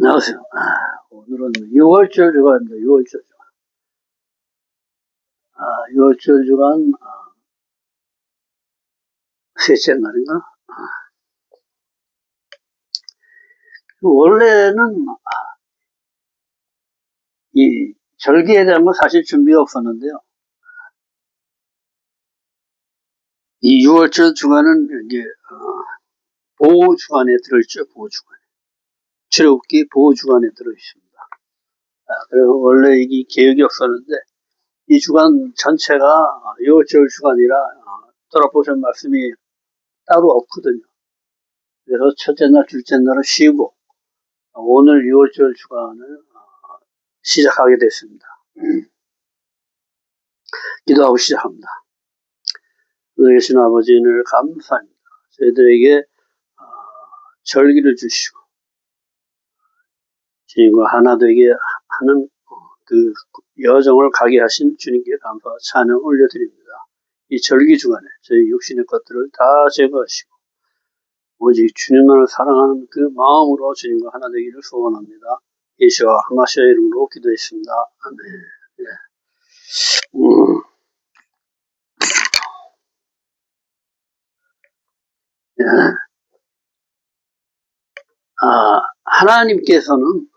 안녕하세요. 오늘은 6월절 주간입니다. 6월절 주간. 6월절 주간, 셋째 날인가? 원래는, 이 절기에 대한 건 사실 준비가 없었는데요. 이 6월절 주간은 이제, 보호 주간에 들어있죠. 보호 주간. 출애굽기 보호 주간에 들어있습니다. 그래서 원래 이 계획이 없었는데, 이 주간 전체가 6월절 주간이라, 돌아보신 말씀이 따로 없거든요. 그래서 첫째 날, 둘째 날은 쉬고, 오늘 6월절 주간을 시작하게 됐습니다. 기도하고 시작합니다. 너희 계신 아버지를 감사합니다. 저희들에게 절기를 주시고 주님과 하나 되게 하는 그 여정을 가게 하신 주님께 감사와 찬양 올려드립니다. 이 절기 주간에 저희 육신의 것들을 다 제거하시고 오직 주님만을 사랑하는 그 마음으로 주님과 하나 되기를 소원합니다. 예수와 하마시아의 이름으로 기도했습니다. 아멘. 네. 네. 하나님께서는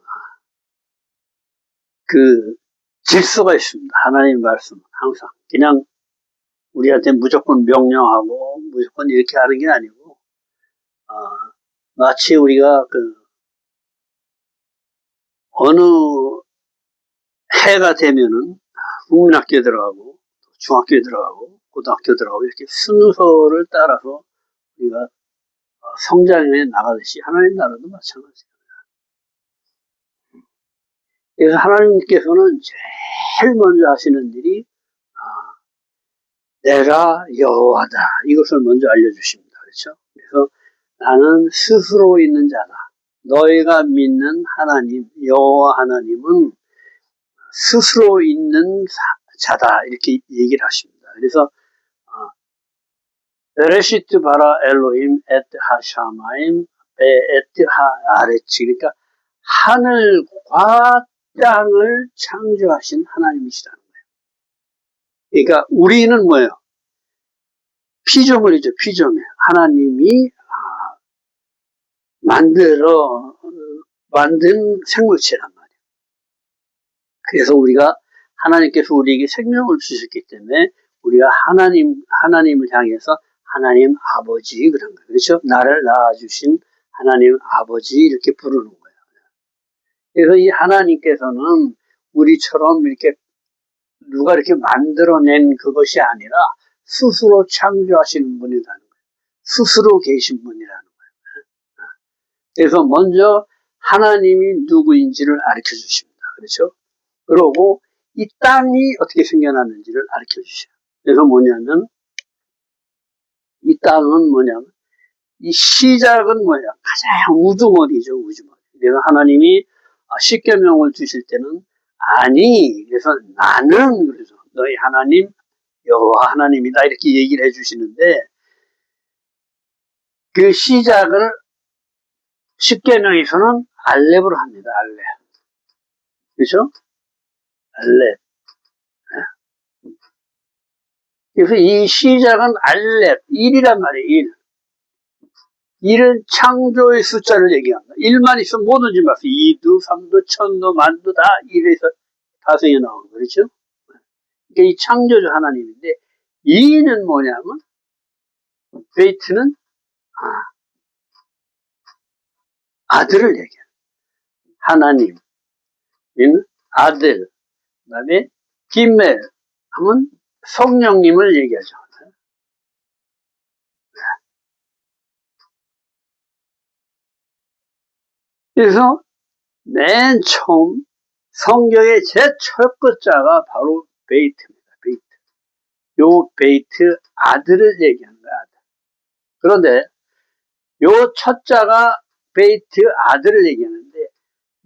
그 질서가 있습니다. 하나님 말씀 항상 그냥 우리한테 무조건 명령하고 무조건 이렇게 하는 게 아니고 마치 우리가 그 어느 해가 되면은 국민학교에 들어가고 중학교에 들어가고 고등학교에 들어가고 이렇게 순서를 따라서 우리가 성장해 나가듯이 하나님 나라도 마찬가지예요. 그래서 하나님께서는 제일 먼저 하시는 일이 내가 여호와다 이것을 먼저 알려주십니다. 그렇죠? 그래서 나는 스스로 있는 자다. 너희가 믿는 하나님 여호와 하나님은 스스로 있는 자다 이렇게 얘기를 하십니다. 그래서 베레시트 바라 엘로힘 에트 하샤마임 에트 하아레치 그러니까 하늘과 땅을 창조하신 하나님이시라는 거예요. 그러니까 우리는 뭐예요? 피조물이죠. 피조물. 하나님이 만든 생물체란 말이에요. 그래서 우리가 하나님께서 우리에게 생명을 주셨기 때문에 우리가 하나님을 향해서 하나님 아버지 그런 거예요. 그렇죠? 나를 낳아주신 하나님 아버지 이렇게 부르는 거예요. 그래서 이 하나님께서는 우리처럼 이렇게 누가 이렇게 만들어낸 그것이 아니라 스스로 창조하시는 분이라는 거예요. 스스로 계신 분이라는 거예요. 그래서 먼저 하나님이 누구인지를 가르쳐 주십니다. 그렇죠? 그러고 이 땅이 어떻게 생겨났는지를 가르쳐 주셔요. 그래서 뭐냐면 이 땅은 뭐냐면 이 시작은 뭐냐 가장 우두머리죠. 우두머리. 그래서 하나님이 십계명을 주실 때는 아니 그래서 나는 그래서 너희 하나님 여호와 하나님이다 이렇게 얘기를 해주시는데 그 시작을 십계명에서는 알렙으로 합니다. 알렙. 그렇죠? 알렙. 그래서 이 시작은 알렙, 1이란 말이에요. 1. 1은 창조의 숫자를 얘기합니다. 1만 있으면 뭐든지 맞어. 2도, 3도, 1000도, 만도 다 1에서 다성이 나오는 거죠. 그렇죠? 그러니까 이 창조주 하나님인데 2는 뭐냐면 베이트는 아들을 얘기해요. 하나님, 아들, 그 다음에 김멜 하면 성령님을 얘기하죠. 그래서 맨 처음 성경의 제일 첫 글자가 바로 베이트입니다. 베이트. 요 베이트 아들을 얘기하는 거야. 아들. 그런데 요 첫 자가 베이트 아들을 얘기하는데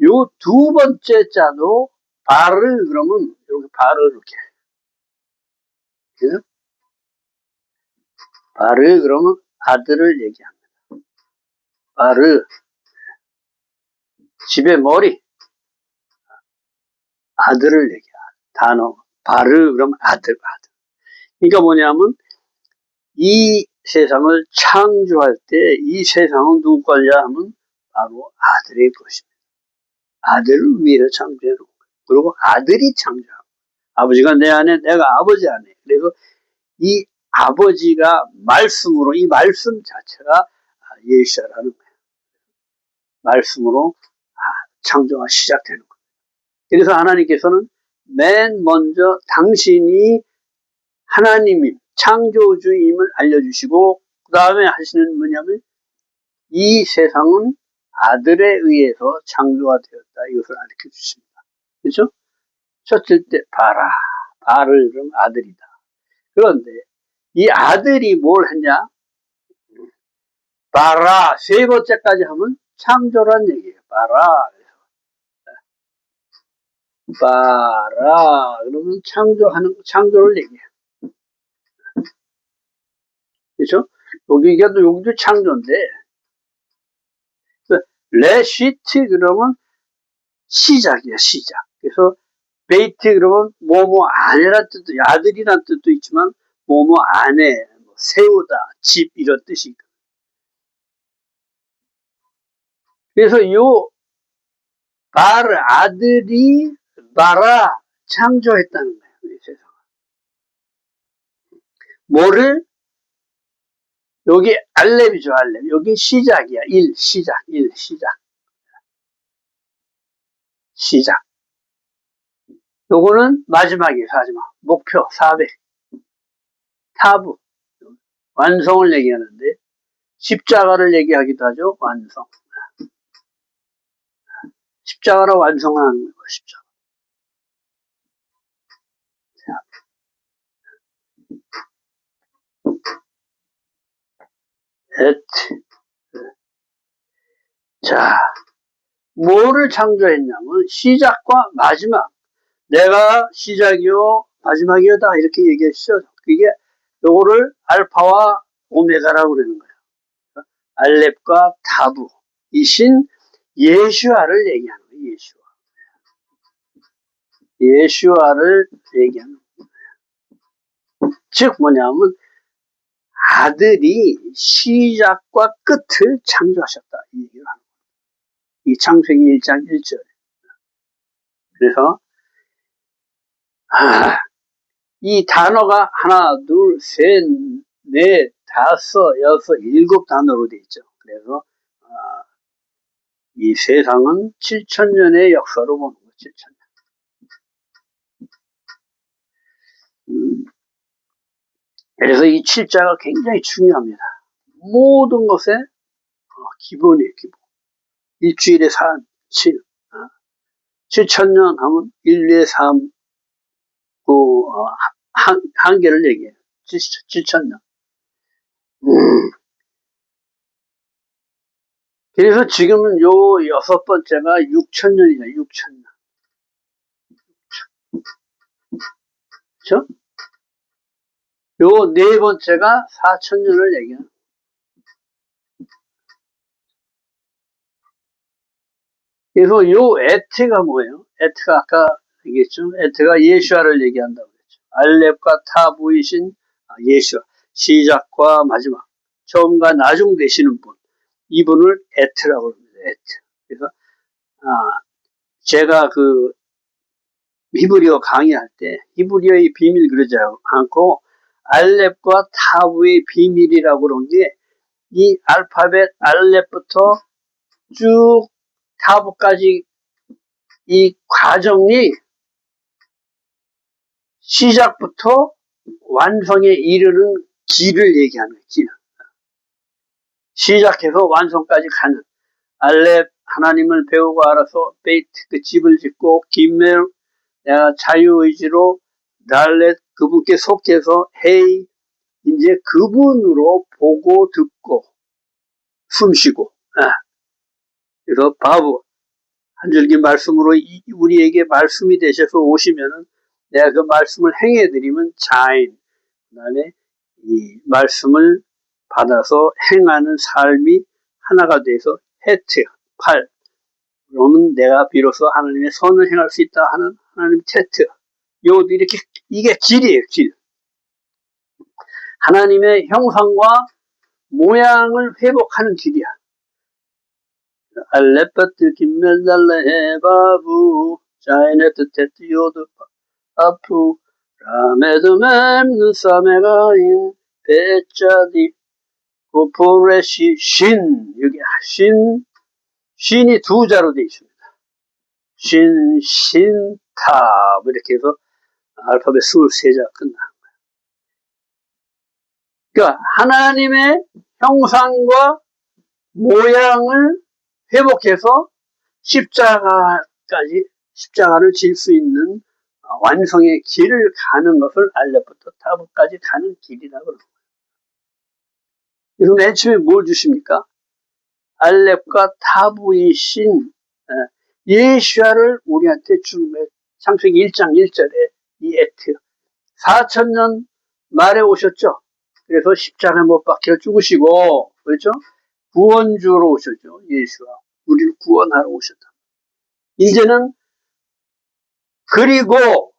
요 두 번째 자도 바르 그러면 이렇게 바르 이렇게. 그죠? 바르 그러면 아들을 얘기합니다. 바르. 집의 머리, 아들을 얘기해. 단어, 바르, 그럼 아들. 그러니까 뭐냐면, 이 세상을 창조할 때 이 세상은 누구 거냐 하면 바로 아들의 것입니다. 아들을 위해서 창조해 놓은 거예요. 그리고 아들이 창조하고, 아버지가 내 안에, 내가 아버지 안에. 그래서 이 아버지가 말씀으로, 이 말씀 자체가 예수라는 거예요. 말씀으로 창조가 시작되는 거예요. 그래서 하나님께서는 맨 먼저 당신이 하나님임, 창조주임을 알려주시고, 그 다음에 하시는 뭐냐면, 이 세상은 아들에 의해서 창조가 되었다. 이것을 가르쳐 주십니다. 그렇죠? 첫째 때 봐라. 봐를 그럼 아들이다. 그런데 이 아들이 뭘 했냐? 봐라. 세 번째까지 하면 창조란 얘기예요. 봐라. 봐라. 그러면 창조를 얘기해요. 그렇죠? 여기도 창조인데, 레시트 그러면 시작이야, 시작. 그래서 베이트 그러면 뭐뭐 안에란 뜻도, 아들이란 뜻도 있지만 뭐뭐 안에, 세우다, 집 이런 뜻이 있거든요. 그래서 요 아들이 바라 창조했다는 거예요. 이 세상. 뭐를? 여기 알렙이죠, 알렙. 여기 시작이야. 시작. 요거는 마지막이에요, 마지막. 목표, 400. 타부. 완성을 얘기하는데, 십자가를 얘기하기도 하죠, 완성. 십자가로 완성하는 거예요, 십자가. 자, 뭐를 창조했냐면, 시작과 마지막. 내가 시작이요, 마지막이요다. 이렇게 얘기했죠. 그게, 요거를 알파와 오메가라고 그러는 거예요. 알렙과 타부이신 예슈아를 얘기하는 거예요, 예슈아. 예슈아를 얘기하는 거예요. 즉, 뭐냐면, 아들이 시작과 끝을 창조하셨다. 이 얘기를 하는 거예요. 이 창세기 1장 1절. 그래서, 이 단어가 하나, 둘, 셋, 넷, 다섯, 여섯, 일곱 단어로 되어 있죠. 그래서 이 세상은 7,000년의 역사로 보는 거죠. 7,000년. 그래서 이 7자가 굉장히 중요합니다. 모든 것의 기본이에요. 기본. 일주일의 삶, 7. 7,000년 하면 인류의 삶, 한계를 얘기해요. 7,000년. 그래서 지금은 요 6번째가 6,000년이잖아요. 6,000년. 그렇죠? 요 4번째가 4,000년을 얘기해요. 그래서 요 에트가 뭐예요? 에트가 아까 얘기했죠? 에트가 예수아를 얘기한다고 그랬죠. 알렙과 타부이신 예수아. 시작과 마지막. 처음과 나중 되시는 분. 이분을 에트라고 합니다. 에트. 그래서, 제가 히브리어 강의할 때, 히브리어의 비밀 그러지 않고, 알렙과 타부의 비밀이라고 그런 게, 이 알파벳 알렙부터 쭉 타부까지 이 과정이 시작부터 완성에 이르는 길을 얘기하는 거예요. 길. 시작해서 완성까지 가는 알렙 하나님을 배우고 알아서 베이트 그 집을 짓고 김멜 내가 자유의지로 달렛 그분께 속해서 헤이 이제 그분으로 보고 듣고 숨쉬고 그래서 바보 한 줄기 말씀으로 우리에게 말씀이 되셔서 오시면은 내가 그 말씀을 행해드리면 자인 그 다음에 이 말씀을 받아서 행하는 삶이 하나가 돼서 해트 8 그러면 내가 비로소 하나님의 선을 행할 수 있다 하는 하나님 테스트. 이것도 이렇게, 이게 길이에요, 길. 하나님의 형상과 모양을 회복하는 길이야. 알레파트 김멜달레 헤바부 자이네트 테티오드 아프 라메드 맴누 사메가인 베짜디 고포레시 신. 여기 신이 두 자로 되어 있습니다. 신타 이렇게 해서 알파벳 23자가 끝나. 그러니까 하나님의 형상과 모양을 회복해서 십자가를 질 수 있는 완성의 길을 가는 것을 알렙부터 타브까지 가는 길이라고 그러는 거예요. 그래서 맨 처음에 뭘 주십니까? 알렙과 타브이신 예수야를 우리한테 주는 거예요. 창세기 1장 1절에 이 에트 4,000년 말에 오셨죠. 그래서 십자가에 못 박혀 죽으시고, 그렇죠? 구원주로 오셨죠. 예수가 우리를 구원하러 오셨다. 이제는 그리고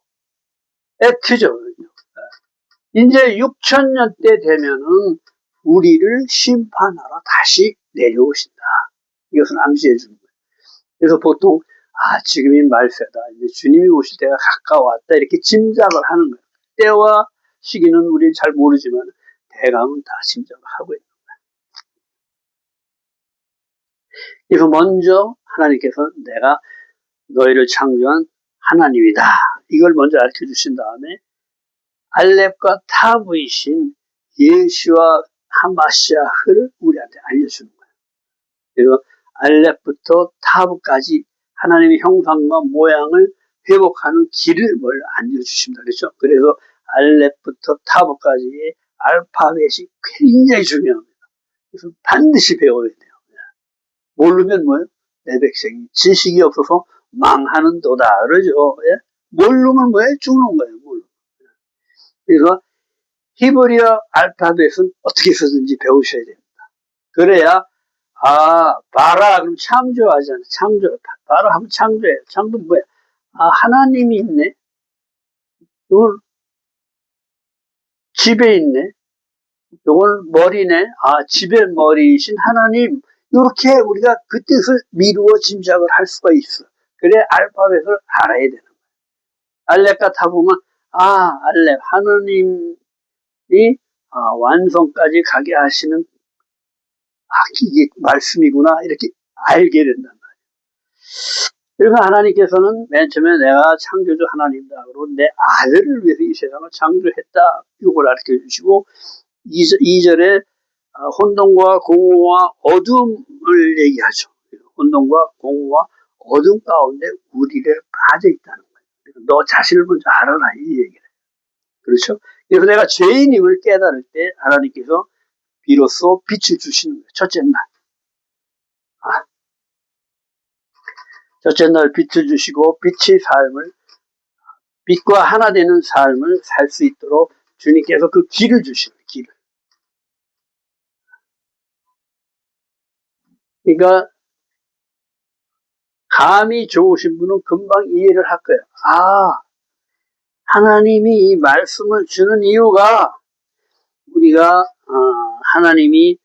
에트죠. 이제 6,000년 때 되면은 우리를 심판하러 다시 내려오신다. 이것을 암시해 주는 거예요. 그래서 보통 지금이 말세다. 이제 주님이 오실 때가 가까웠다. 이렇게 짐작을 하는 거예요. 때와 시기는 우리는 잘 모르지만 대강은 다 짐작을 하고 있는 거예요. 그래서 먼저 하나님께서 내가 너희를 창조한 하나님이다. 이걸 먼저 알려 주신 다음에 알렙과 타브이신 예수와 하마시아흐를 우리한테 알려주는 거예요. 그래서 알렙부터 타브까지 하나님의 형상과 모양을 회복하는 길을 뭘 알려주십니다. 그렇죠? 그래서 알렙부터 타브까지의 알파벳이 굉장히 중요합니다. 그래서 반드시 배워야 돼요. 모르면 뭐예요? 내 백성이 지식이 없어서 망하는도다. 그러죠. 예? 모르면 뭐예요? 죽는 거예요. 모르면. 그래서 히브리어 알파벳은 어떻게 쓰든지 배우셔야 됩니다. 그래야 바라 그럼 창조하잖아요. 바라 하면 창조예요. 창조 뭐야? 하나님이 있네. 이건 집에 있네. 이건 머리네. 집에 머리이신 하나님. 이렇게 우리가 그 뜻을 미루어 짐작을 할 수가 있어. 그래 알파벳을 알아야 되는 거예요. 알렙과 타보면 알렙 하나님이 완성까지 가게 하시는 이게 말씀이구나 이렇게 알게 된단 말이에요. 그래서 하나님께서는 맨 처음에 내가 창조주 하나님이다. 그리고 내 아들을 위해서 이 세상을 창조했다. 이걸 가르쳐 주시고 2절에 혼돈과 공허와 어둠을 얘기하죠. 혼돈과 공허와 어둠 가운데 우리를 빠져 있다는 거예요. 너 자신을 먼저 알아라 이 얘기를. 그렇죠? 그래서 내가 죄인임을 깨달을 때 하나님께서 비로소 빛을 주시는 거예요. 첫째 날. 첫째 날 빛을 주시고 빛과 하나 되는 삶을 살 수 있도록 주님께서 그 길을 주시는 거예요. 길을. 그러니까 감이 좋으신 분은 금방 이해를 할 거예요. 하나님이 이 말씀을 주는 이유가 우리가 하나님이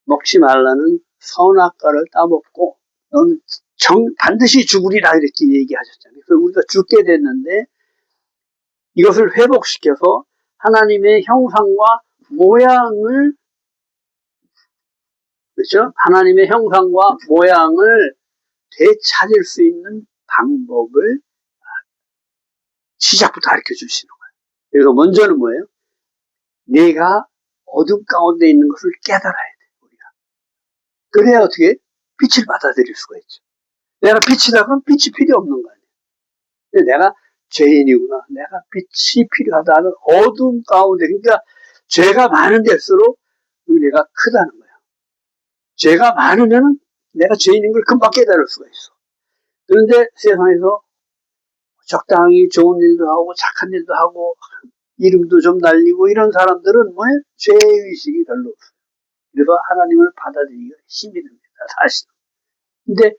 먹지 말라는 선악과를 따먹고 너는 반드시 죽으리라 이렇게 얘기하셨잖아요. 그래서 우리가 죽게 됐는데 이것을 회복시켜서 하나님의 형상과 모양을 그렇죠? 하나님의 형상과 모양을 되찾을 수 있는 방법을 시작부터 가르쳐 주시는 거예요. 그래서 먼저는 뭐예요? 내가 어둠 가운데 있는 것을 깨달아야 돼, 우리가. 그래야 어떻게? 빛을 받아들일 수가 있죠. 내가 빛이다 그러면 빛이 필요 없는 거 아니에요. 근데 내가 죄인이구나. 내가 빛이 필요하다는 어둠 가운데, 그러니까 죄가 많은 데일수록 은혜가 크다는 거예요. 죄가 많으면 내가 죄인인 걸 금방 깨달을 수가 있어. 그런데 세상에서 적당히 좋은 일도 하고 착한 일도 하고 이름도 좀 날리고 이런 사람들은 뭐예요? 죄의식이 별로 없어요. 그래서 하나님을 받아들이기가 힘이 듭니다. 사실은. 근데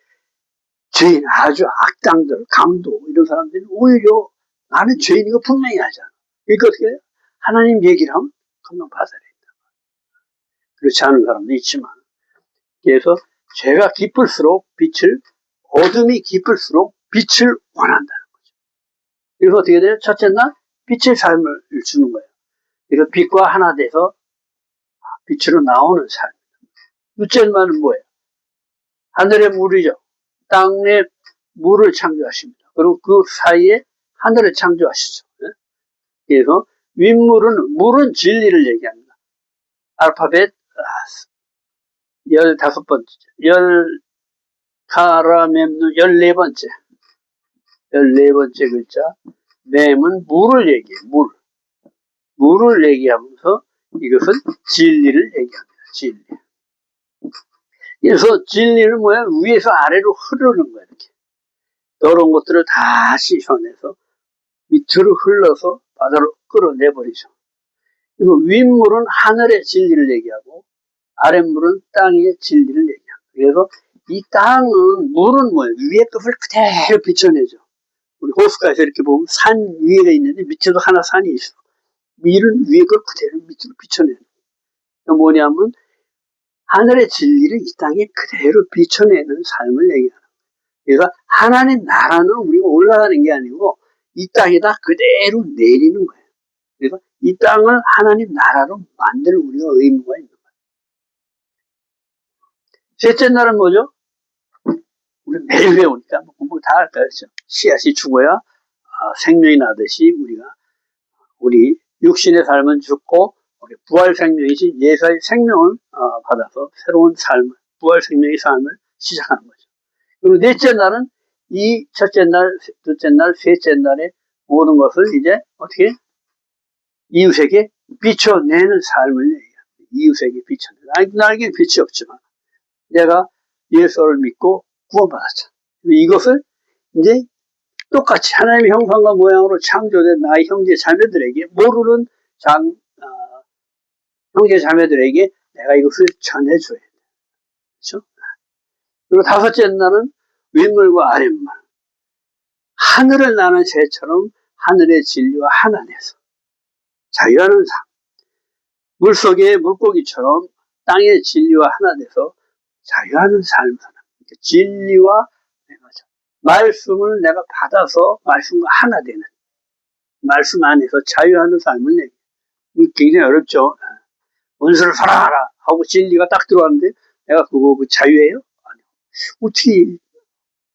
죄인, 아주 악당들, 강도, 이런 사람들이 오히려 나는 죄인이고 분명히 하잖아. 그러니까 어떻게 해요? 하나님 얘기를 하면 금방 받아들인다. 그렇지 않은 사람도 있지만. 그래서 죄가 깊을수록 어둠이 깊을수록 빛을 원한다는 거죠. 그래서 어떻게 돼요? 첫째 날, 빛의 삶을 주는 거예요. 그래서 빛과 하나 돼서 빛으로 나오는 삶. 둘째 날은 뭐예요? 하늘의 물이죠. 땅에 물을 창조하십니다. 그리고 그 사이에 하늘을 창조하시죠. 그래서 물은 진리를 얘기합니다. 알파벳 15번째, 카라멤는 14번째, 14번째 글자, 맴은 물을 얘기해요. 물을 얘기하면서 이것은 진리를 얘기합니다. 진리. 그래서 진리는 뭐야? 위에서 아래로 흐르는 거야, 이렇게. 더러운 것들을 다 씻어내서 밑으로 흘러서 바다로 끌어내버리죠. 그리고 윗물은 하늘의 진리를 얘기하고 아랫물은 땅의 진리를 얘기합니다. 그래서 이 물은 뭐예요? 위의 끝을 그대로 비춰내죠. 우리 호숫가에서 이렇게 보면 산 위에가 있는데 밑에도 하나 산이 있어. 위는 위의 걸 그대로 밑으로 비춰내는 거예요. 뭐냐면 하늘의 진리를 이 땅에 그대로 비춰내는 삶을 얘기하는 거예요. 그래서 하나님 나라는 우리가 올라가는 게 아니고 이 땅에다 그대로 내리는 거예요. 그래서 이 땅을 하나님 나라로 만들 우리가 의무가 있는 거예요. 셋째 날은 뭐죠? 우리 매일 배우니까 공부 다 할까 그렇죠? 씨앗이 죽어야 생명이 나듯이 우리 육신의 삶은 죽고 우리 부활 생명이지 예수의 생명을 받아서 새로운 삶을 부활 생명의 삶을 시작하는 거죠. 그리고 넷째 날은 이 첫째 날, 둘째 날, 셋째 날에 모든 것을 이제 어떻게 이웃에게 비춰내는 삶을 얘기합니다. 이웃에게 비춰내는. 나에게 빛이 없지만 내가 예수를 믿고 구원받았잖아. 이것을 이제 똑같이 하나님의 형상과 모양으로 창조된 나의 형제 자매들에게 모르는 형제 자매들에게 내가 이것을 전해줘야 돼. 그렇죠? 그리고 다섯째 날은 윗물과 아랫물. 하늘을 나는 새처럼 하늘의 진리와 하나 돼서 자유하는 삶. 물속의 물고기처럼 땅의 진리와 하나 돼서 자유하는 삶을 사는. 진리와 말씀을 내가 받아서 말씀과 하나 되는. 말씀 안에서 자유하는 삶을 내게. 굉장히 어렵죠. 원수를 사랑하라 하고 진리가 딱 들어왔는데 내가 그거 자유예요? 아니요. 어떻게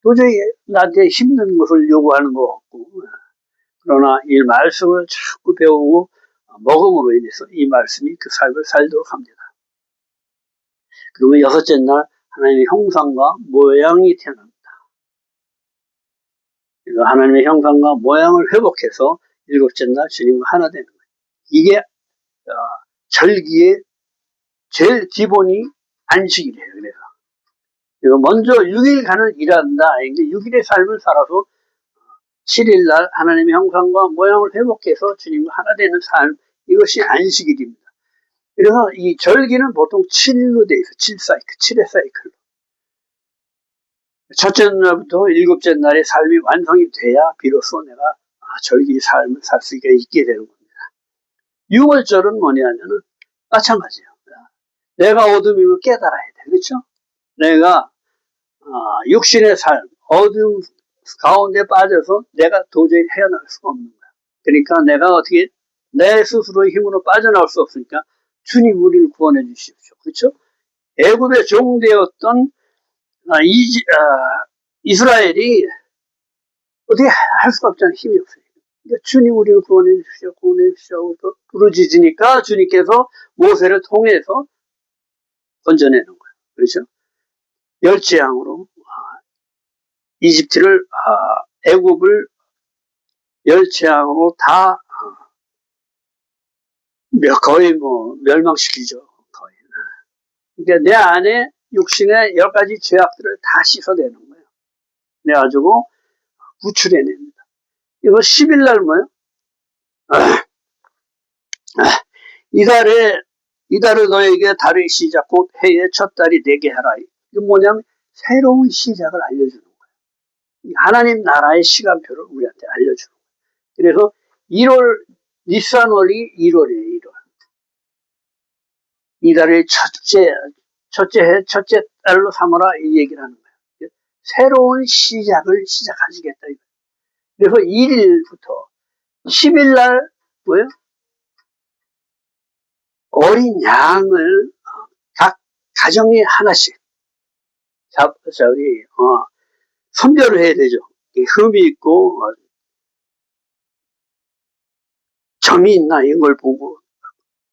도저히 나한테 힘든 것을 요구하는 것 같고. 그러나 이 말씀을 자꾸 배우고 먹음으로 인해서 이 말씀이 그 삶을 살도록 합니다. 그리고 여섯째 날 하나님의 형상과 모양이 태어납니다. 하나님의 형상과 모양을 회복해서 일곱째 날 주님과 하나 되는 거예요. 이게 절기의 제일 기본이 안식이래요. 그래서 먼저 6일간을 일한다. 6일의 삶을 살아서 7일날 하나님의 형상과 모양을 회복해서 주님과 하나 되는 삶, 이것이 안식일입니다. 그래서 이 절기는 보통 7일로 되어 있어요. 7회 사이클로. 첫째 날부터 일곱째 날의 삶이 완성이 돼야 비로소 내가 절기 삶을 살 수가 있게 되는 겁니다. 6월절은 뭐냐면은 마찬가지예요. 내가 어둠임을 깨달아야 돼. 그렇죠? 내가 육신의 삶, 어둠 가운데 빠져서 내가 도저히 헤어나올 수가 없는 거야. 그러니까 내가 어떻게 내 스스로의 힘으로 빠져나올 수 없으니까 주님 우리를 구원해 주십시오. 그렇죠? 애굽의 종되었던 이스라엘이 어떻게 할 수가 없잖아요. 힘이 없으니까. 그러니까 주님 우리를 구원해 주십시오. 구원해 주십시오. 부르짖으니까 주님께서 모세를 통해서 건져내는 거예요. 그렇죠? 멸치양으로 이집트를 애굽을 멸치양으로 다 거의 멸망시키죠. 거의. 그러니까 내 안에 육신의 10가지 죄악들을 다 씻어내는 거예요. 내가지고 구출해냅니다. 이거 10일날 뭐예요? 이달을 너에게 달의 시작 곧 해의 첫 달이 되게 하라. 이게 뭐냐면 새로운 시작을 알려주는 거예요. 하나님 나라의 시간표를 우리한테 알려주는 거예요. 그래서 1월, 니산월이 1월이에요, 1월. 이달의 첫째 해, 첫째 달로 삼아라, 이 얘기를 하는 거예요. 새로운 시작을 시작하시겠다. 그래서 1일부터 10일 날, 뭐예요? 어린 양을 각 가정에 하나씩 선별을 해야 되죠. 흠이 있고 점이 있나 이런 걸 보고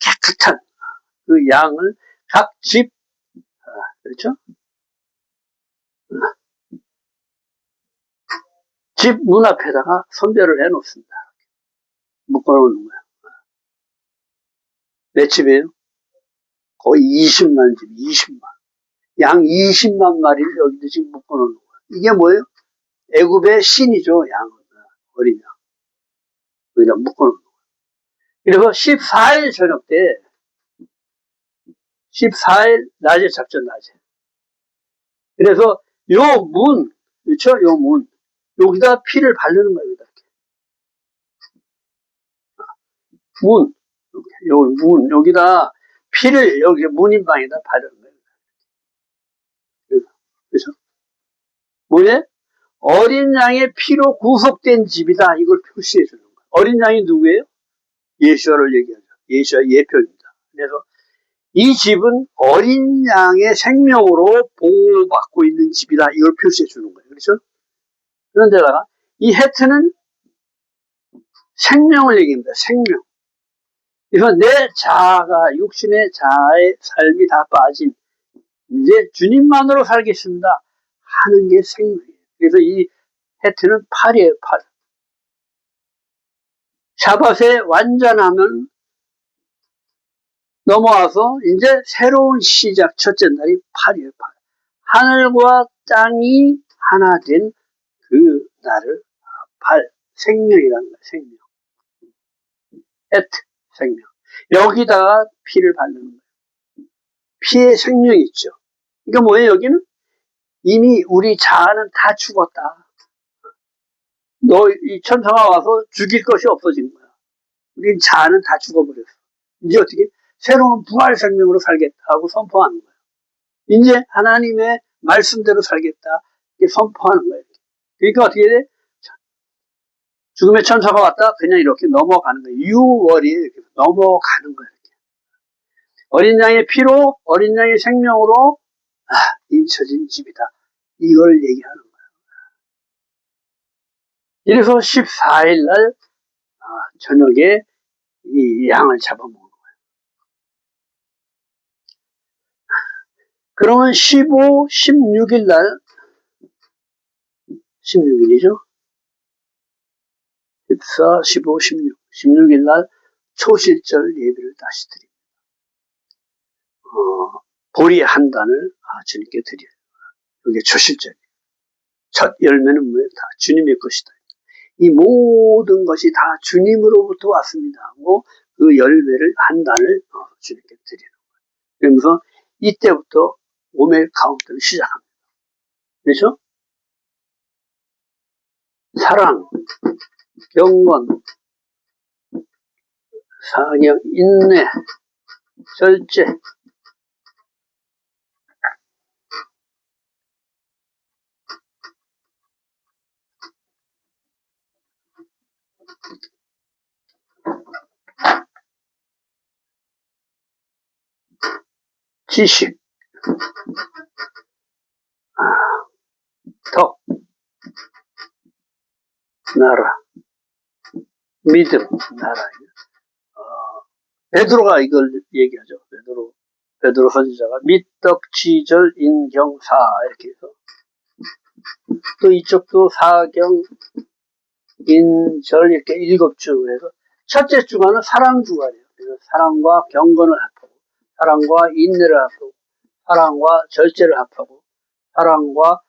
깨끗한 그 양을 각 집, 그렇죠? 집 문 앞에다가 선별을 해 놓습니다. 묶어놓는 거예요. 몇 집이에요? 거의 20만 집, 20만. 양 20만 마리를 여기도 지금 묶어놓는 거예요. 이게 뭐예요? 애굽의 신이죠, 양은. 어린 양. 여기다 묶어놓는 거예요. 그래서 14일 저녁 때, 14일 낮에 작전 낮에. 그래서 요 문, 그렇죠? 요 문. 여기다 피를 바르는 거예요, 이렇게. 문, 요 문, 여기다 피를 여기 문인방에다 바르는 거예요. 그래서 뭐예? 어린 양의 피로 구속된 집이다. 이걸 표시해 주는 거예요. 어린 양이 누구예요? 예수와를 얘기하죠. 예수와 예표입니다. 그래서 이 집은 어린 양의 생명으로 보호받고 있는 집이다. 이걸 표시해 주는 거예요. 그렇죠? 그런데다가 이 해트는 생명을 얘기합니다. 생명. 그래서 내 자아가 육신의 자아의 삶이 다 빠진 이제 주님만으로 살겠습니다 하는 게 생명이에요. 그래서 이 해트는 팔이에요. 팔. 샤밧에 완전하면 넘어와서 이제 새로운 시작 첫째 날이 팔이에요. 팔. 하늘과 땅이 하나 된 그 날을 팔. 생명이라는 거예요. 생명. 해트. 생명. 여기다가 피를 바르는 거예요. 피에 생명이 있죠. 이거 뭐예요? 여기는 이미 우리 자아는 다 죽었다. 너 이 천사가 와서 죽일 것이 없어진 거야. 우리 자아는 다 죽어버렸어. 이제 어떻게 새로운 부활 생명으로 살겠다 하고 선포하는 거예요. 이제 하나님의 말씀대로 살겠다 이렇게 선포하는 거예요. 그러니까 어떻게 돼? 죽음의 천사가 왔다 그냥 이렇게 넘어가는 거예요. 6월이 이렇게 넘어가는 거예요. 이렇게. 어린 양의 피로 어린 양의 생명으로 인쳐진 집이다. 이걸 얘기하는 거예요. 이래서 14일 날 저녁에 이 양을 잡아먹는 거예요. 그러면 15, 16일 날 16일이죠. 14, 15, 16. 16일 날 초실절 예배를 다시 드립니다. 보리 한 단을 주님께 드려요. 이게 초실절이에요. 첫 열매는 뭐예요? 다 주님의 것이다. 이 모든 것이 다 주님으로부터 왔습니다 하고 그 열매를 한 단을 주님께 드리는 거예요. 그러면서 이때부터 오멜 카운트를 시작합니다. 그렇죠? 사랑, 경건, 사경, 인내, 절제, 지식, 덕, 나라, 믿음, 나라. 베드로가 이걸 얘기하죠. 베드로 선지자가 믿덕, 지절, 인경사 이렇게 해서 또 이쪽도 사경, 인절 이렇게 7주 해서 첫째 주간은 사랑 주간이에요. 그래서 사랑과 경건을 합하고 사랑과 인내를 합하고 사랑과 절제를 합하고 사랑과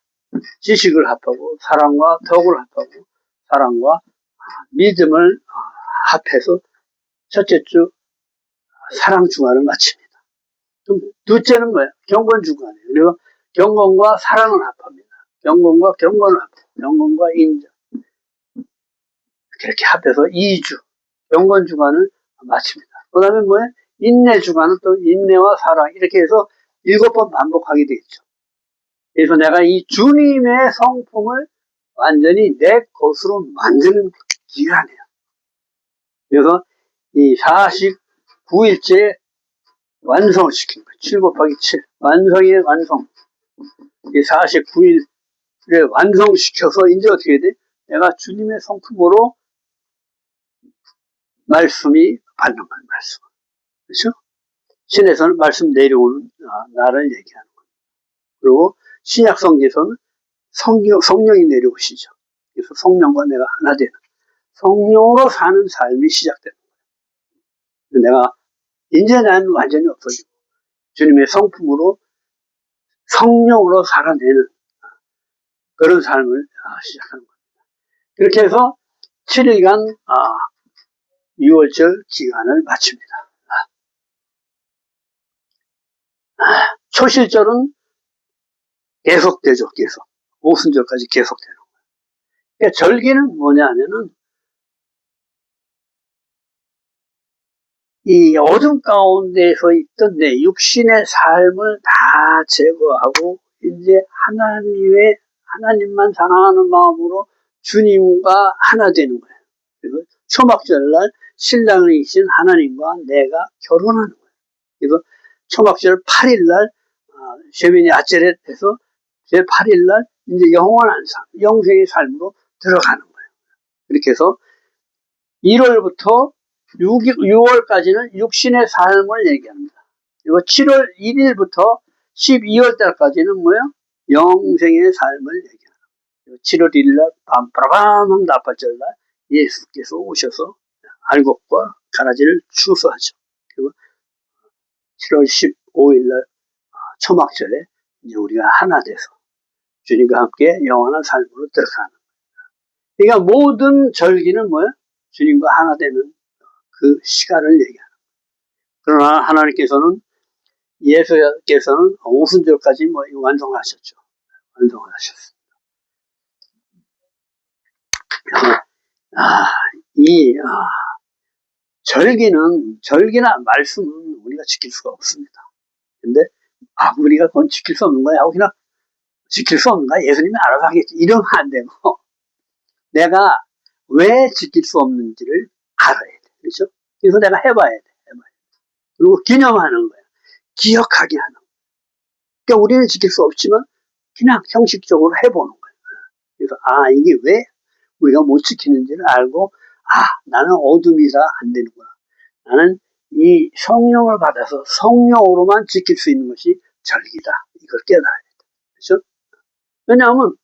지식을 합하고 사랑과 덕을 합하고 사랑과 믿음을 합해서 첫째 주 사랑 주간을 마칩니다. 그럼 둘째는 뭐예요? 경건 주간이에요. 그리고 경건과 사랑을 합합니다. 경건과 경건을 합해서 경건과 인정 이렇게 합해서 2주 경건 주간을 마칩니다. 그 다음에 뭐예요? 인내 주간은 또 인내와 사랑 이렇게 해서 7번 반복하게 되겠죠. 그래서 내가 이 주님의 성품을 완전히 내 것으로 만드는 기간이에요. 그래서 이 49일째 완성을 시킨 거예요. 7 곱하기 7 완성의 완성. 이 49일을 완성시켜서 이제 어떻게 돼? 내가 주님의 성품으로 말씀이 받는 거예요. 말씀. 그렇죠? 신에서는 말씀 내려오는 나를 얘기하는 거예요. 그리고 신약성경에서는 성령이 내려오시죠. 그래서 성령과 내가 하나 되는 성령으로 사는 삶이 시작되는 거예요. 내가 이제 나는 완전히 없어지고 주님의 성품으로 성령으로 살아내는 그런 삶을 시작하는 겁니다. 그렇게 해서 7일간 6월절 기간을 마칩니다. 초실절은 계속되죠. 계속. 오순절까지 계속되는 거예요. 그러니까 절기는 뭐냐 하면은 이 어둠 가운데서 있던 내 육신의 삶을 다 제거하고 이제 하나님만 사랑하는 마음으로 주님과 하나 되는 거예요. 그래서 초막절날 신랑이신 하나님과 내가 결혼하는 거예요. 그래서 초막절 8일날 쉐미니 아체렛에서 제 8일날 이제 영원한 삶, 영생의 삶으로 들어가는 거예요. 그렇게 해서 1월부터 6월까지는 육신의 삶을 얘기합니다. 그리고 7월 1일부터 12월 달까지는 뭐야? 영생의 삶을 얘기합니다. 7월 1일날 밤빠라밤 나팔절날 예수께서 오셔서 알곡과 가라지를 추수하죠. 그리고 7월 15일날 초막절에 이제 우리가 하나 돼서 주님과 함께 영원한 삶으로 들어가는 거예요. 그러니까 모든 절기는 뭐야? 주님과 하나 되는 그 시간을 얘기하는 거예요. 그러나 하나님께서는 예수께서는 오순절까지 완성하셨죠. 완성을 하셨습니다. 절기나 말씀은 우리가 지킬 수가 없습니다. 근데 우리가 그건 지킬 수 없는 거야 하고 그냥 지킬 수 없는 거야. 예수님이 알아서 하겠지. 이러면 안 되고 내가 왜 지킬 수 없는지를 알아야 돼. 그렇죠? 그래서 내가 해봐야 돼. 그리고 기념하는 거야. 기억하게 하는 거야. 그러니까 우리는 지킬 수 없지만 그냥 형식적으로 해보는 거야. 그래서 이게 왜 우리가 못 지키는지를 알고 나는 어둠이라 안 되는구나. 나는 이 성령을 받아서 성령으로만 지킬 수 있는 것이 절기다. 이걸 깨달아야 돼. 그렇죠? 왜냐하면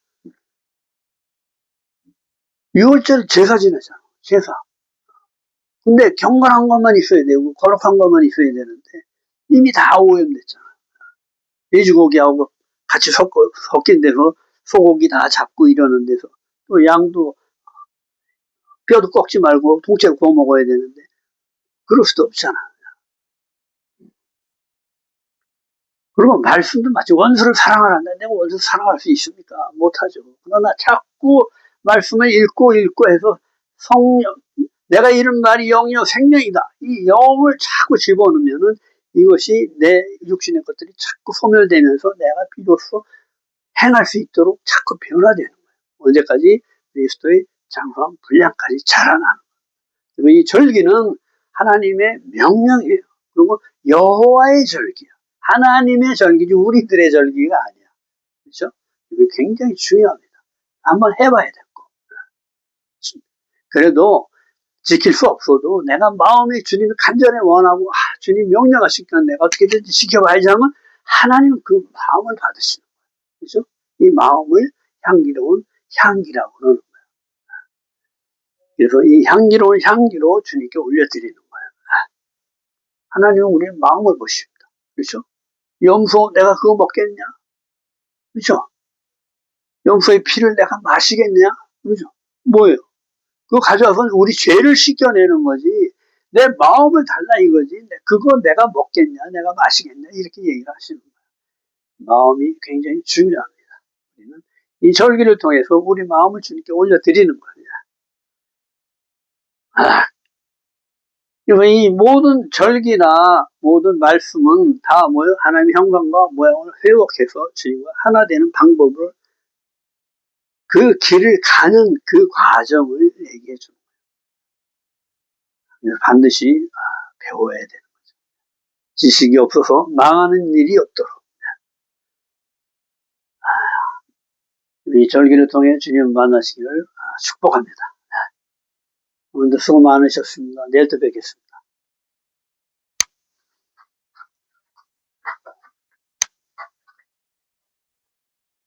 6월절 제사 지내잖아. 제사. 근데 경건한 것만 있어야 되고 거룩한 것만 있어야 되는데 이미 다 오염됐잖아. 돼지고기하고 같이 섞인 데서 소고기 다 잡고 이러는 데서 또 양도 뼈도 꺾지 말고 통째로 구워 먹어야 되는데 그럴 수도 없잖아. 그리고 말씀도 마치 원수를 사랑하란다. 내가 원수 사랑할 수 있습니까? 못하죠. 그러나 자꾸 말씀을 읽고 해서 성령, 내가 이런 말이 영이요 생명이다. 이 영을 자꾸 집어넣으면은 이것이 내 육신의 것들이 자꾸 소멸되면서 내가 비로소 행할 수 있도록 자꾸 변화되는 거예요. 언제까지? 그리스도의 장성한 분량까지 자라나는 거예요. 그리고 이 절기는 하나님의 명령이에요. 그리고 여호와의 절기야. 하나님의 절기지 우리들의 절기가 아니야. 그렇죠? 이게 굉장히 중요합니다. 한번 해봐야 될 거. 그래도 지킬 수 없어도 내가 마음에 주님이 간절히 원하고 주님 명령하시니까 내가 어떻게든지 지켜봐야지 하면 하나님은 그 마음을 받으시는 거예요. 그렇죠? 이 마음을 향기로운 향기라고 그러는 거예요. 그래서 이 향기로운 향기로 주님께 올려드리는 거예요. 하나님은 우리의 마음을 보십니다. 그렇죠? 염소 내가 그거 먹겠냐? 그렇죠? 염소의 피를 내가 마시겠냐? 그렇죠? 뭐예요? 그거 가져와서 우리 죄를 씻겨내는 거지. 내 마음을 달라 이거지. 그거 내가 먹겠냐? 내가 마시겠냐? 이렇게 얘기를 하시는 거예요. 마음이 굉장히 중요합니다. 우리는 이 절기를 통해서 우리 마음을 주님께 올려드리는 거예요. 이 모든 절기나 모든 말씀은 다 뭐예요? 하나님의 형상과 모양을 회복해서 주님과 하나 되는 방법을, 그 길을 가는 그 과정을 얘기해 주는 거예요. 반드시 배워야 되는 거죠. 지식이 없어서 망하는 일이 없도록. 이 절기를 통해 주님을 만나시기를 축복합니다. 오늘도 수고 많으셨습니다. 내일 또 뵙겠습니다.